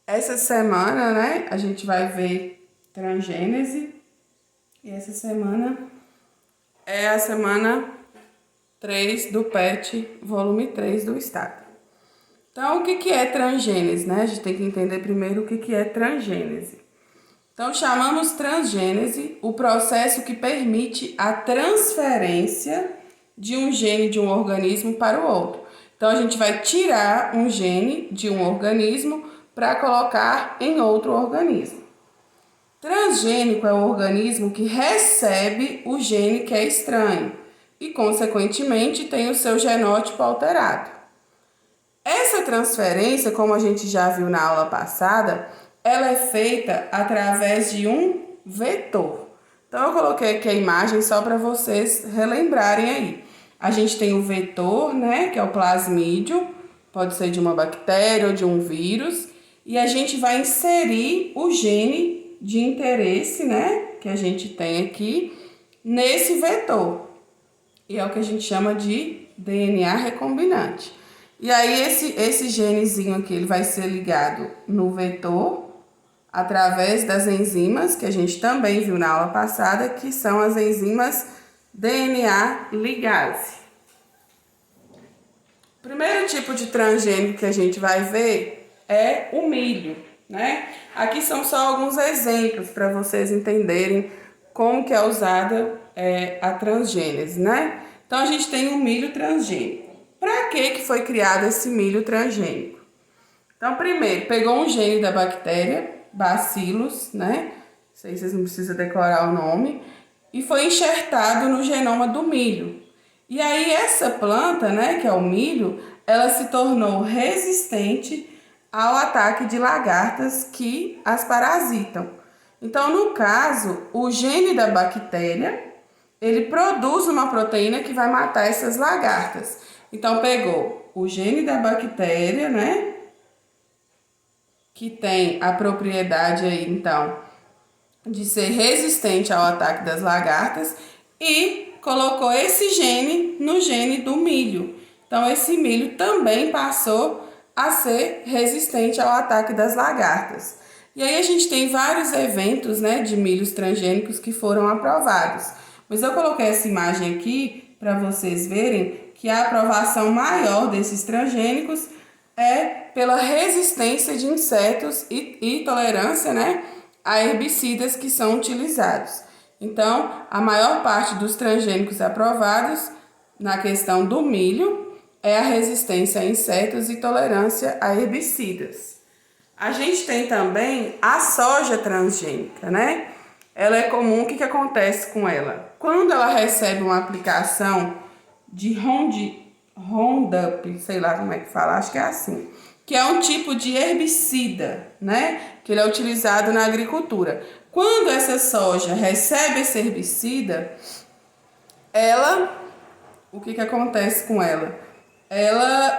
Essa semana, né, a gente vai ver transgênese. E essa semana é a semana 3 do PET, volume 3 do Estado. Então, o que é transgênese, né? A gente tem que entender primeiro o que é transgênese. Então, chamamos transgênese o processo que permite a transferência de um gene de um organismo para o outro. Então, a gente vai tirar um gene de um organismo para colocar em outro organismo. Transgênico é o organismo que recebe o gene que é estranho e, consequentemente, tem o seu genótipo alterado. Essa transferência, como a gente já viu na aula passada, ela é feita através de um vetor. Então, eu coloquei aqui a imagem só para vocês relembrarem aí. A gente tem o vetor, né, que é o plasmídio, pode ser de uma bactéria ou de um vírus, e a gente vai inserir o gene de interesse, né, que a gente tem aqui, nesse vetor. E é o que a gente chama de DNA recombinante. E aí esse genezinho aqui, ele vai ser ligado no vetor através das enzimas, que a gente também viu na aula passada, que são as enzimas DNA ligase. O primeiro tipo de transgênico que a gente vai ver é o milho, né? Aqui são só alguns exemplos para vocês entenderem como que é usada a transgênese, né? Então, a gente tem o milho transgênico. Para que foi criado esse milho transgênico? Então, primeiro, pegou um gene da bactéria, Bacillus, né? Não sei se vocês não precisam decorar o nome, e foi enxertado no genoma do milho. E aí, essa planta, né, que é o milho, ela se tornou resistente ao ataque de lagartas que as parasitam. Então, no caso, o gene da bactéria, ele produz uma proteína que vai matar essas lagartas. Então, pegou o gene da bactéria, né, que tem a propriedade aí, então, de ser resistente ao ataque das lagartas e colocou esse gene no gene do milho. Então, esse milho também passou a ser resistente ao ataque das lagartas. E aí a gente tem vários eventos, né, de milhos transgênicos que foram aprovados. Mas eu coloquei essa imagem aqui para vocês verem que a aprovação maior desses transgênicos é pela resistência de insetos e tolerância, né, a herbicidas que são utilizados. Então, a maior parte dos transgênicos aprovados na questão do milho é a resistência a insetos e tolerância a herbicidas. A gente tem também a soja transgênica, né? Ela é comum, o que acontece com ela? Quando ela recebe uma aplicação de Roundup, sei lá como é que fala, acho que é assim, que é um tipo de herbicida, né? Que ele é utilizado na agricultura. Quando essa soja recebe esse herbicida, o que acontece com ela? Ela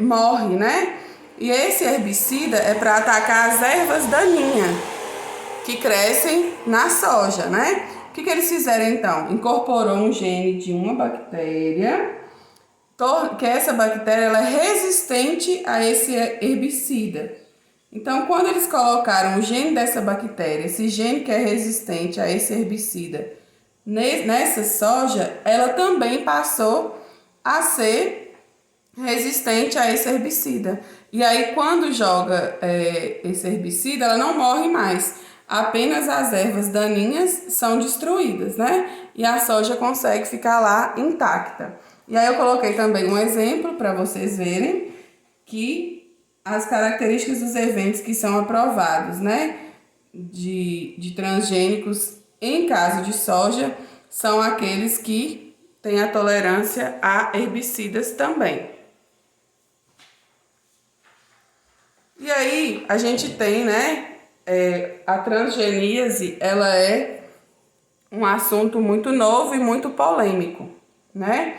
morre, né? E esse herbicida é para atacar as ervas daninhas que crescem na soja, né? O que eles fizeram então? Incorporou um gene de uma bactéria, que essa bactéria ela é resistente a esse herbicida. Então, quando eles colocaram o gene dessa bactéria, esse gene que é resistente a esse herbicida, nessa soja, ela também passou a ser resistente a esse herbicida. E aí, quando joga esse herbicida, ela não morre mais. Apenas as ervas daninhas são destruídas, né? E a soja consegue ficar lá intacta. E aí eu coloquei também um exemplo para vocês verem que as características dos eventos que são aprovados, né, de transgênicos em caso de soja, são aqueles que têm a tolerância a herbicidas também. E aí a gente tem, né, a transgeníase, ela é um assunto muito novo e muito polêmico, né?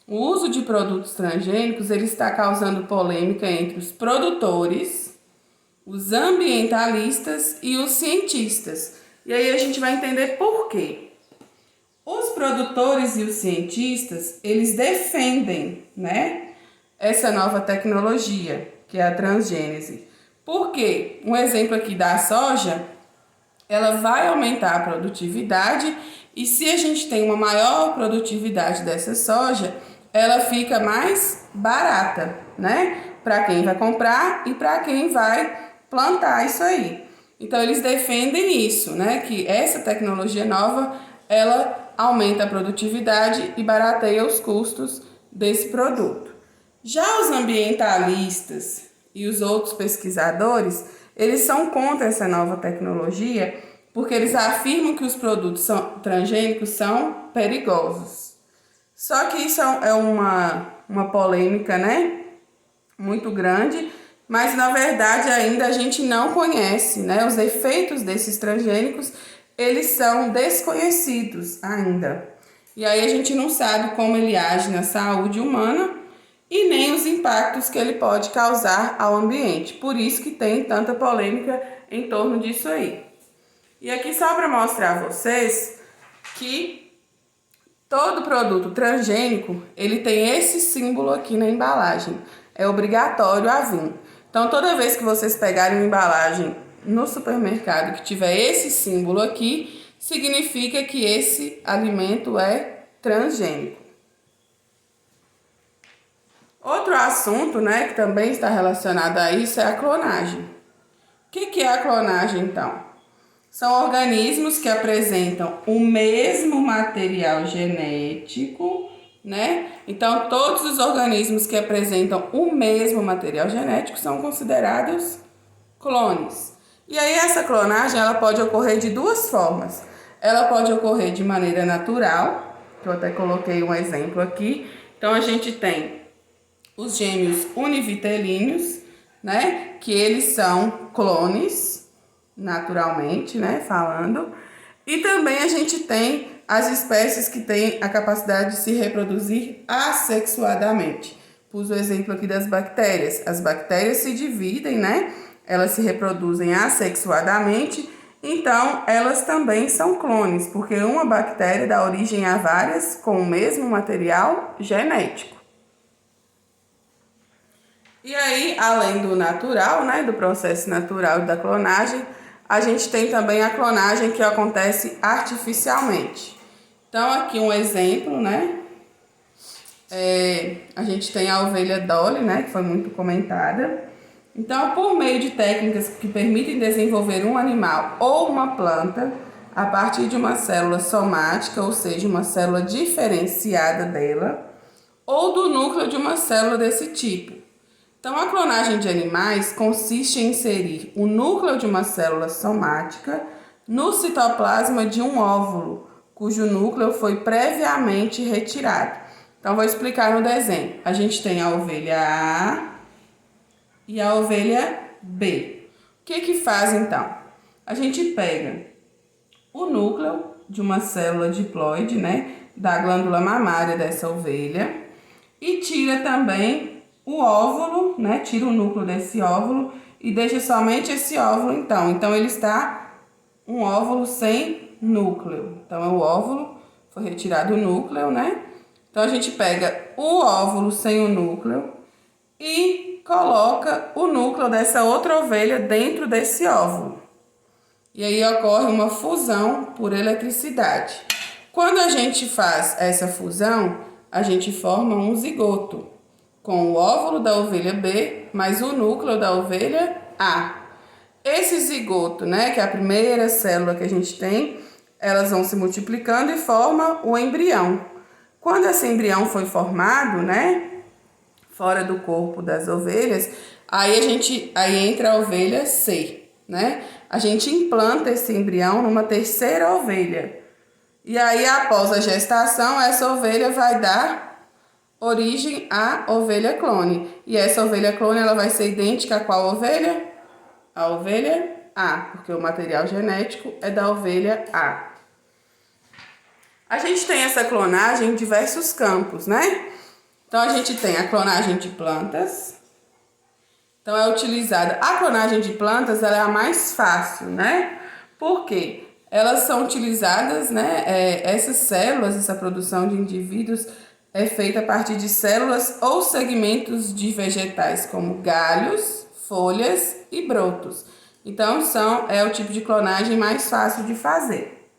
O uso de produtos transgênicos ele está causando polêmica entre os produtores, os ambientalistas e os cientistas. E aí a gente vai entender por quê. Os produtores e os cientistas, eles defendem, né, essa nova tecnologia, que é a transgênese, Por quê? Um exemplo aqui da soja, ela vai aumentar a produtividade e se a gente tem uma maior produtividade dessa soja, ela fica mais barata, né? Para quem vai comprar e para quem vai plantar isso aí. Então eles defendem isso, né? Que essa tecnologia nova, ela aumenta a produtividade e barateia os custos desse produto. Já os ambientalistas e os outros pesquisadores, eles são contra essa nova tecnologia porque eles afirmam que os produtos transgênicos são perigosos. Só que isso é uma polêmica, né? Muito grande, mas na verdade ainda a gente não conhece, né? Os efeitos desses transgênicos, eles são desconhecidos ainda. E aí a gente não sabe como ele age na saúde humana e nem os impactos que ele pode causar ao ambiente. Por isso que tem tanta polêmica em torno disso aí. E aqui só para mostrar a vocês que todo produto transgênico, ele tem esse símbolo aqui na embalagem. É obrigatório a vir. Então, toda vez que vocês pegarem uma embalagem no supermercado que tiver esse símbolo aqui, significa que esse alimento é transgênico. Outro assunto, né, que também está relacionado a isso é a clonagem. O que é a clonagem, então? São organismos que apresentam o mesmo material genético, né? Então, todos os organismos que apresentam o mesmo material genético são considerados clones. E aí, essa clonagem, ela pode ocorrer de duas formas. Ela pode ocorrer de maneira natural, que eu até coloquei um exemplo aqui. Então, a gente tem os gêmeos univitelíneos, né? Que eles são clones, naturalmente, né? Falando. E também a gente tem as espécies que têm a capacidade de se reproduzir assexuadamente. Pus o exemplo aqui das bactérias. As bactérias se dividem, né? Elas se reproduzem assexuadamente, então elas também são clones, porque uma bactéria dá origem a várias com o mesmo material genético. E aí, além do natural, né, do processo natural da clonagem, a gente tem também a clonagem que acontece artificialmente. Então, aqui um exemplo, né? A gente tem a ovelha Dolly, né, que foi muito comentada. Então, por meio de técnicas que permitem desenvolver um animal ou uma planta a partir de uma célula somática, ou seja, uma célula diferenciada dela, ou do núcleo de uma célula desse tipo. Então, a clonagem de animais consiste em inserir o núcleo de uma célula somática no citoplasma de um óvulo, cujo núcleo foi previamente retirado. Então, vou explicar no desenho. A gente tem a ovelha A e a ovelha B. O que faz, então? A gente pega o núcleo de uma célula diploide, né, da glândula mamária dessa ovelha e tira também o óvulo, né? Tira o núcleo desse óvulo e deixa somente esse óvulo, então. Então, ele está um óvulo sem núcleo. Então, é o óvulo, foi retirado o núcleo, né? Então, a gente pega o óvulo sem o núcleo e coloca o núcleo dessa outra ovelha dentro desse óvulo. E aí, ocorre uma fusão por eletricidade. Quando a gente faz essa fusão, a gente forma um zigoto, com o óvulo da ovelha B mais o núcleo da ovelha A. Esse zigoto, né, que é a primeira célula que a gente tem, elas vão se multiplicando e formam o embrião. Quando esse embrião foi formado, né, fora do corpo das ovelhas, aí entra a ovelha C, né? A gente implanta esse embrião numa terceira ovelha. E aí, após a gestação, essa ovelha vai dar origem à ovelha clone. E essa ovelha clone, ela vai ser idêntica a qual ovelha? A ovelha A, porque o material genético é da ovelha A. A gente tem essa clonagem em diversos campos, né? Então, a gente tem a clonagem de plantas. Então, é utilizada... A clonagem de plantas, ela é a mais fácil, né? Por quê? Elas são utilizadas, né? Essas células, essa produção de indivíduos é feita a partir de células ou segmentos de vegetais, como galhos, folhas e brotos. Então, é o tipo de clonagem mais fácil de fazer.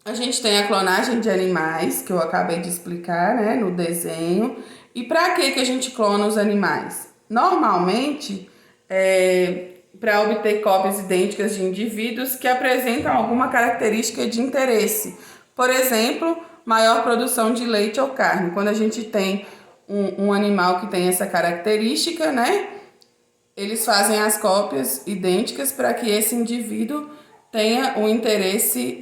A gente tem a clonagem de animais, que eu acabei de explicar, né, no desenho. E para que a gente clona os animais? Normalmente, para obter cópias idênticas de indivíduos que apresentam alguma característica de interesse. Por exemplo, maior produção de leite ou carne. Quando a gente tem um animal que tem essa característica, né, eles fazem as cópias idênticas para que esse indivíduo tenha o interesse,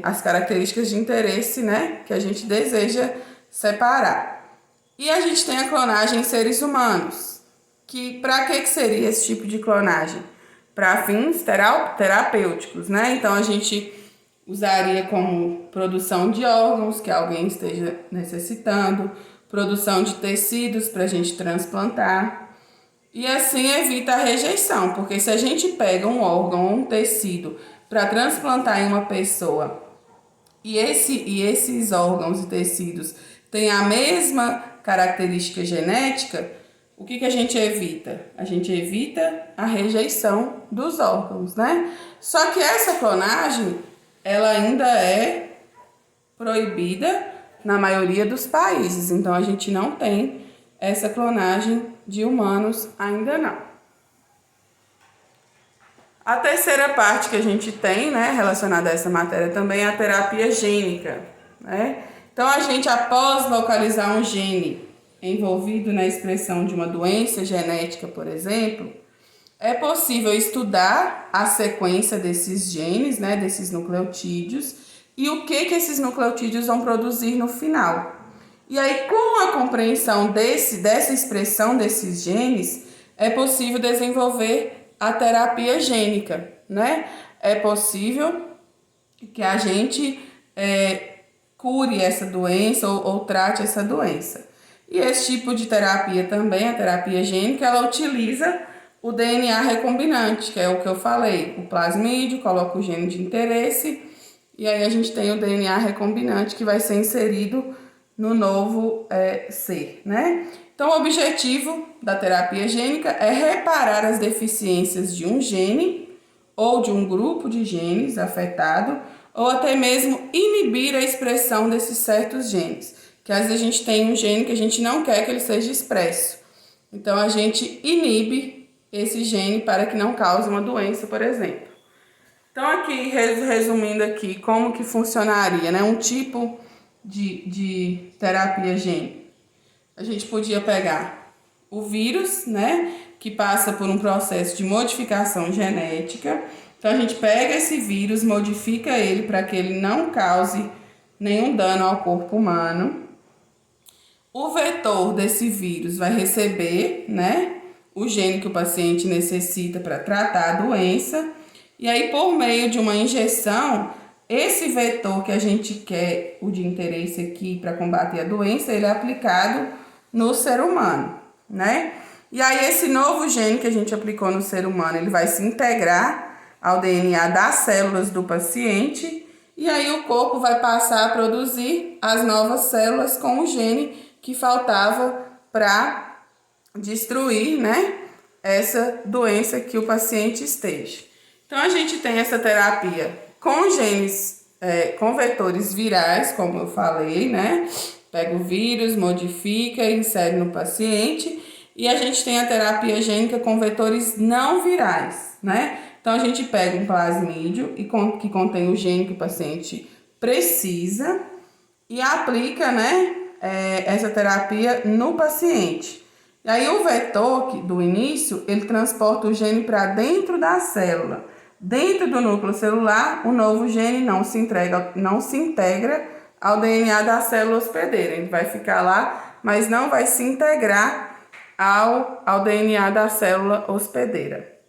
as características de interesse, né, que a gente deseja separar. E a gente tem a clonagem em seres humanos, que para que seria esse tipo de clonagem? Para fins terapêuticos, né? Então a gente usaria como produção de órgãos que alguém esteja necessitando, produção de tecidos para a gente transplantar. E assim evita a rejeição, porque se a gente pega um órgão ou um tecido para transplantar em uma pessoa e esses órgãos e tecidos têm a mesma característica genética, o que a gente evita? A gente evita a rejeição dos órgãos, né? Só que essa clonagem, ela ainda é proibida na maioria dos países, então a gente não tem essa clonagem de humanos ainda não. A terceira parte que a gente tem, né, relacionada a essa matéria também é a terapia gênica, né? Então a gente, após localizar um gene envolvido na expressão de uma doença genética, por exemplo, é possível estudar a sequência desses genes, né, desses nucleotídeos, e o que esses nucleotídeos vão produzir no final. E aí, com a compreensão dessa expressão desses genes, é possível desenvolver a terapia gênica, né? É possível que a gente cure essa doença ou trate essa doença. E esse tipo de terapia também, a terapia gênica, ela utiliza o DNA recombinante, que é o que eu falei, o plasmídio, coloca o gene de interesse, e aí a gente tem o DNA recombinante que vai ser inserido no novo ser, né? Então, o objetivo da terapia gênica é reparar as deficiências de um gene ou de um grupo de genes afetado, ou até mesmo inibir a expressão desses certos genes. Que às vezes a gente tem um gene que a gente não quer que ele seja expresso. Então, a gente inibe esse gene para que não cause uma doença, por exemplo. Então, aqui, resumindo aqui, como que funcionaria, né? Um tipo de terapia gênica. A gente podia pegar o vírus, né? Que passa por um processo de modificação genética. Então, a gente pega esse vírus, modifica ele para que ele não cause nenhum dano ao corpo humano. O vetor desse vírus vai receber, né, o gene que o paciente necessita para tratar a doença. E aí, por meio de uma injeção, esse vetor que a gente quer, o de interesse aqui para combater a doença, ele é aplicado no ser humano, né? E aí, esse novo gene que a gente aplicou no ser humano, ele vai se integrar ao DNA das células do paciente. E aí, o corpo vai passar a produzir as novas células com o gene que faltava para destruir, né, essa doença que o paciente esteja. Então, a gente tem essa terapia com genes, com vetores virais, como eu falei, né? Pega o vírus, modifica e insere no paciente. E a gente tem a terapia gênica com vetores não virais, né? Então, a gente pega um plasmídio que contém o gene que o paciente precisa e aplica, né, essa terapia no paciente. E aí o vetor do início, ele transporta o gene para dentro da célula. Dentro do núcleo celular, o novo gene não se integra ao DNA da célula hospedeira. Ele vai ficar lá, mas não vai se integrar ao DNA da célula hospedeira.